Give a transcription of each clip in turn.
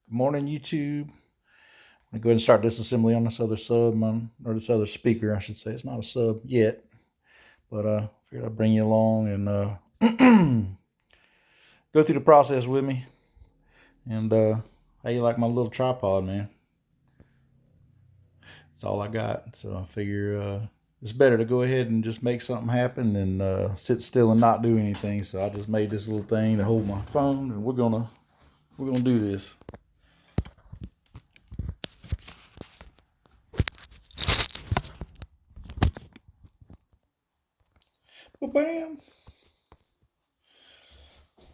Good morning, YouTube. I'm going to go ahead and start disassembly on this other sub, or this other speaker, I should say. It's not a sub yet, but figured I'd bring you along and go through the process with me. And how you like my little tripod, man? That's all I got. So I figure it's better to go ahead and just make something happen than sit still and not do anything. So I just made this little thing to hold my phone, and we're gonna do this. Well, bam.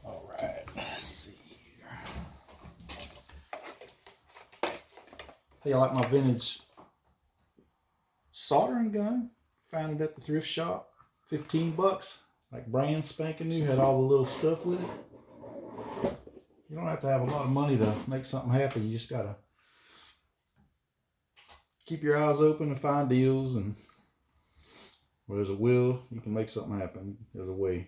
All right. Let's see here. Hey, I like my vintage soldering gun. Found it at the thrift shop. 15 bucks. Like brand spanking new. Had all the little stuff with it. You don't have to have a lot of money to make something happen. You just gotta keep your eyes open and find deals. And where there's a will, you can make something happen. There's a way.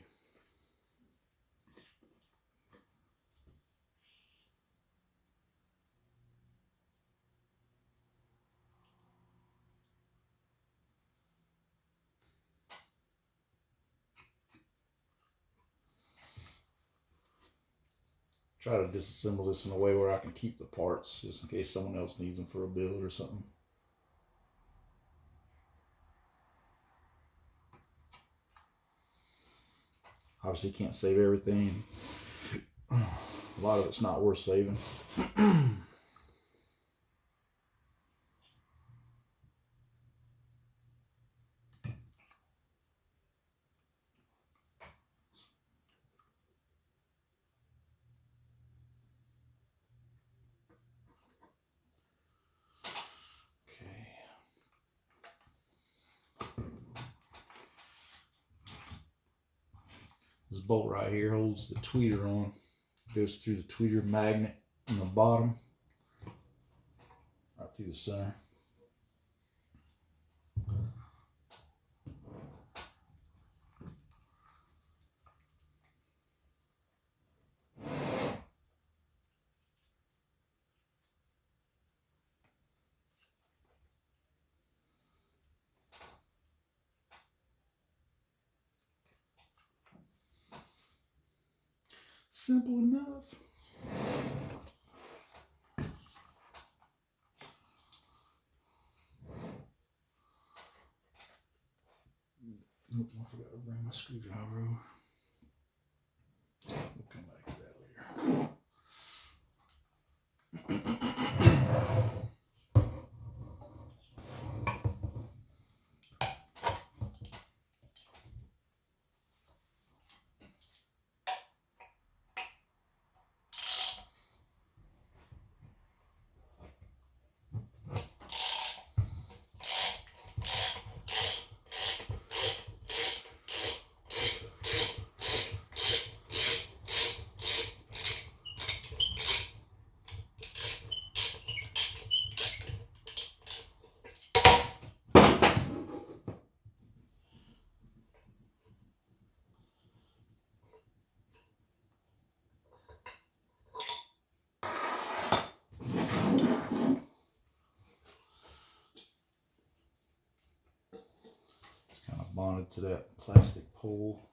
Try to disassemble this in a way where I can keep the parts just in case someone else needs them for a build or something. Obviously can't save everything. A lot of it's not worth saving. This bolt right here holds the tweeter on. Goes through the tweeter magnet in the bottom, right through the center. Simple enough. Oop, I forgot to bring my screwdriver over. We'll come back to that later. It's kind of bonded to that plastic pole.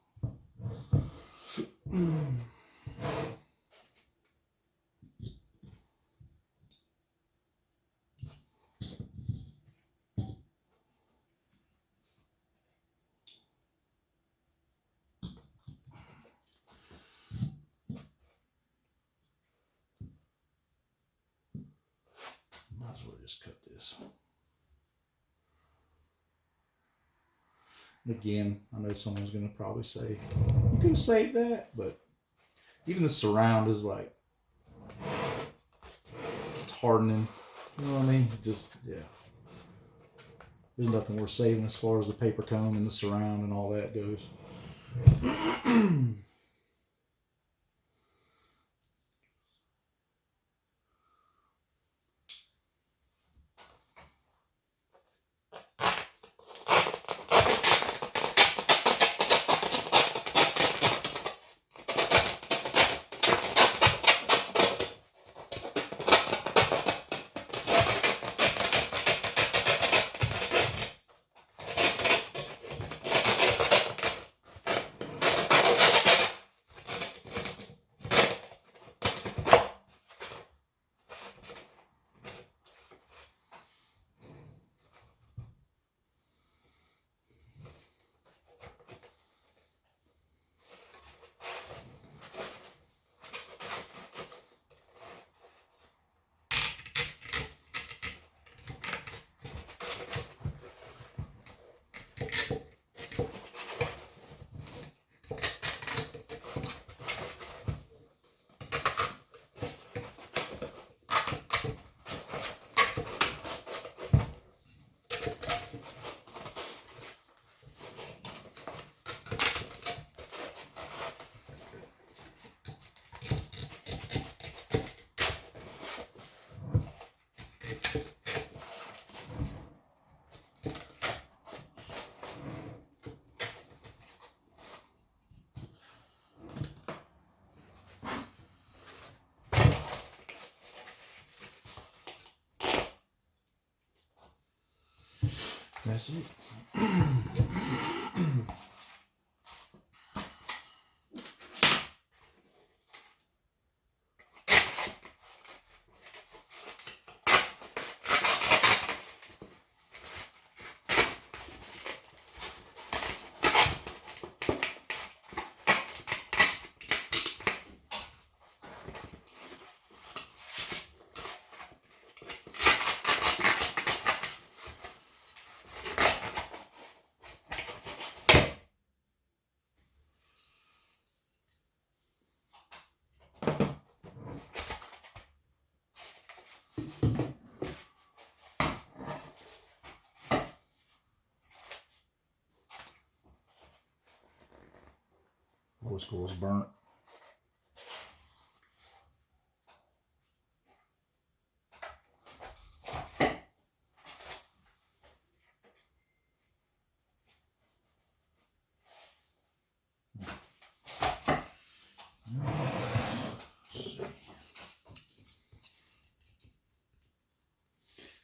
Might as well just cut this. And again, I know someone's going to probably say, you could have saved that, but even the surround is like, it's hardening. You know what I mean? Just, yeah. There's nothing worth saving as far as the paper cone and the surround and all that goes. That's it. Voice coil's burnt.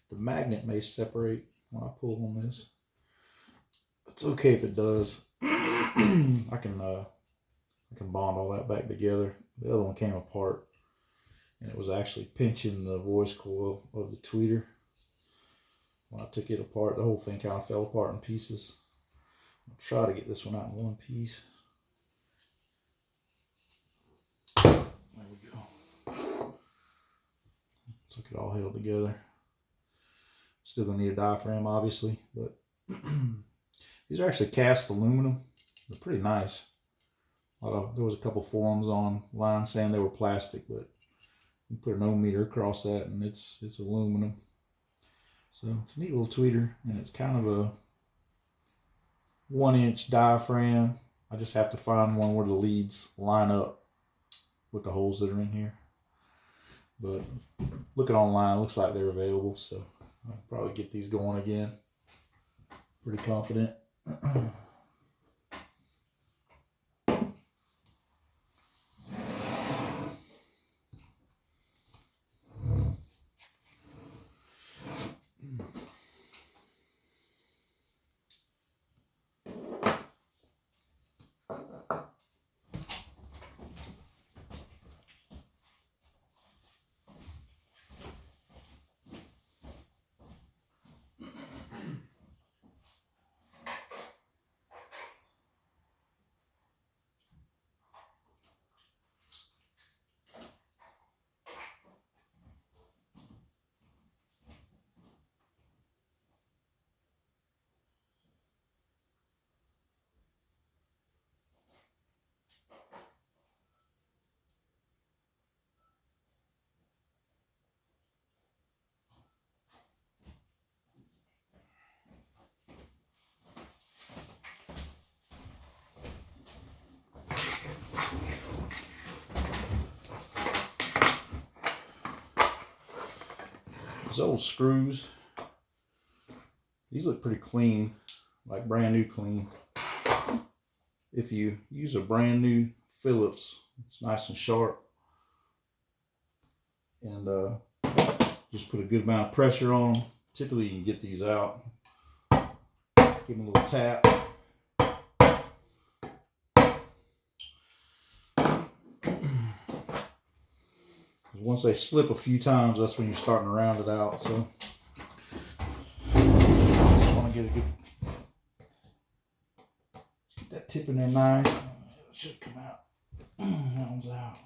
The magnet may separate when I pull on this. It's okay if it does. I can bond all that back together. The other one came apart, and it was actually pinching the voice coil of the tweeter. When I took it apart, the whole thing kind of fell apart in pieces. I'll try to get this one out in one piece. There we go. Looks like it all held together. Still gonna need a diaphragm, obviously, but these are actually cast aluminum. They're pretty nice. There was a couple forums online saying they were plastic, but you put an ohm meter across that and it's aluminum. So it's a neat little tweeter, and it's kind of a 1-inch diaphragm. I just have to find one where the leads line up with the holes that are in here. But looking online, it looks like they're available, so I'll probably get these going again. Pretty confident. These old screws, these look pretty clean, like brand new clean. If you use a brand new Phillips, it's nice and sharp, and just put a good amount of pressure on them. Typically you can get these out. Give them a little tap. Once they slip a few times, that's when you're starting to round it out. So just want to get a good, get that tip in there nice. It should come out. That one's out.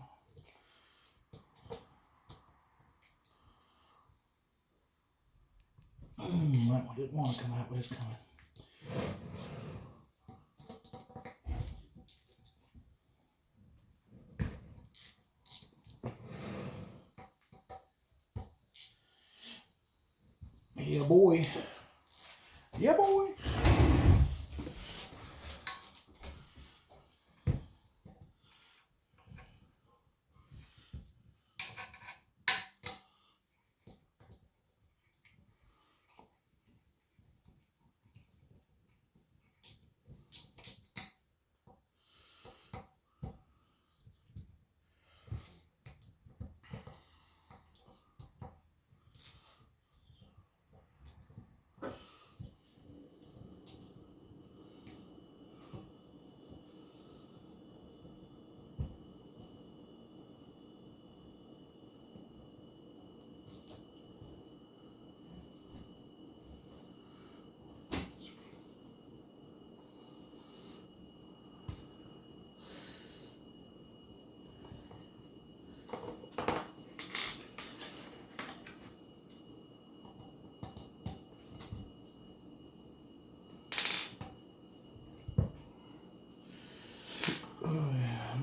That one didn't want to come out, but it's coming. Yeah, boy. Yeah, boy.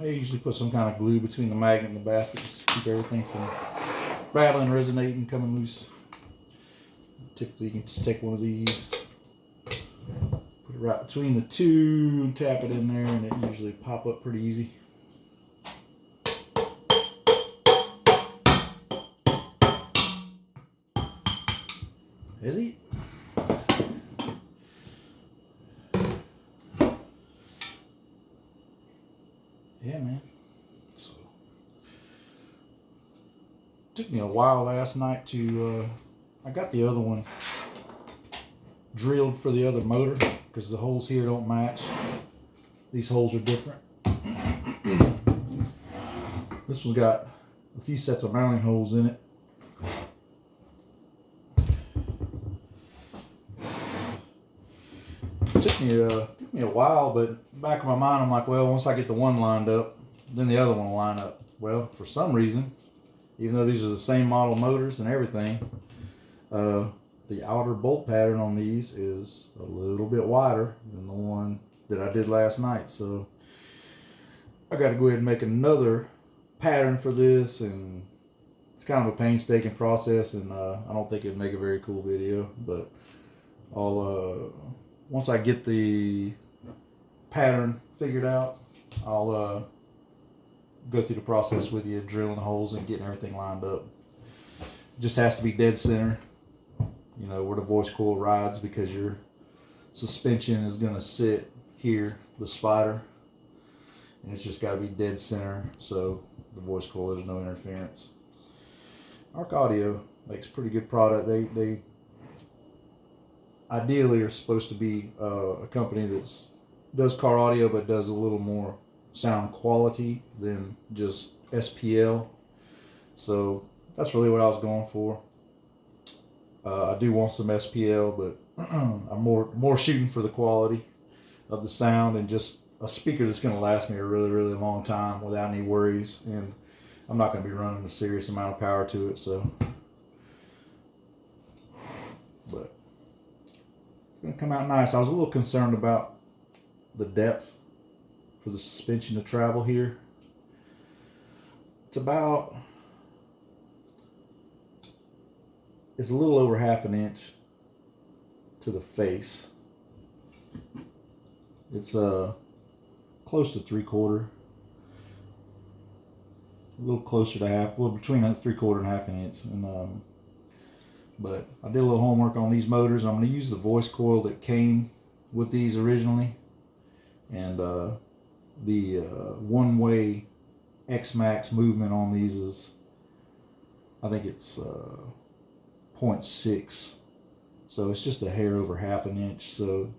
They usually put some kind of glue between the magnet and the basket to keep everything from rattling, resonating, coming loose. Typically, you can just take one of these, put it right between the two, and tap it in there, and it usually pop up pretty easy. Is he? Yeah, man. So, took me a while last night to, I got the other one drilled for the other motor because the holes here don't match. These holes are different. This one's got a few sets of mounting holes in it. Took me a while, but back in my mind, I'm like, well, once I get the one lined up, then the other one will line up. Well, for some reason, even though these are the same model motors and everything, the outer bolt pattern on these is a little bit wider than the one that I did last night. So I got to go ahead and make another pattern for this, and it's kind of a painstaking process, and I don't think it'd make a very cool video, but I'll once I get the pattern figured out, I'll go through the process with you, drilling the holes and getting everything lined up. It just has to be dead center, you know, where the voice coil rides, because your suspension is going to sit here, the spider, and it's just got to be dead center so the voice coil, there's no interference. Arc Audio makes a pretty good product. They ideally are supposed to be a company that does car audio but does a little more sound quality than just SPL. So that's really what I was going for. I do want some SPL, but I'm more shooting for the quality of the sound and just a speaker that's going to last me a really, really long time without any worries. And I'm not going to be running a serious amount of power to it, so. But it's going to come out nice. I was a little concerned about the depth for the suspension to travel here. It's a little over 1/2 inch to the face. It's close to 3/4, a little closer to half, well, between 3/4 and 1/2 inch. And but I did a little homework on these motors. I'm going to use the voice coil that came with these originally, and the one-way X-Max movement on these is, I think it's 0.6, so it's just a hair over 1/2 inch. So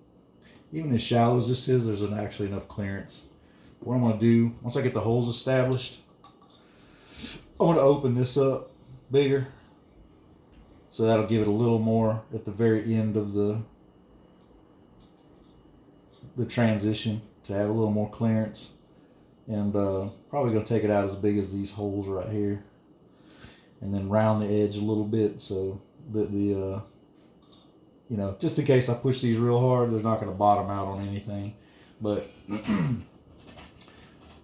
even as shallow as this is, there's actually enough clearance. What I'm going to do, once I get the holes established, I'm going to open this up bigger, so that'll give it a little more at the very end of the transition to have a little more clearance. And probably going to take it out as big as these holes right here, and then round the edge a little bit so that the you know, just in case I push these real hard, they're not going to bottom out on anything, but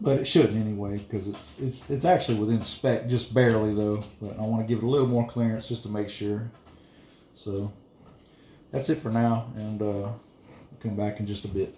but it shouldn't anyway, because it's actually within spec, just barely though. But I want to give it a little more clearance just to make sure. So that's it for now, and I'll come back in just a bit.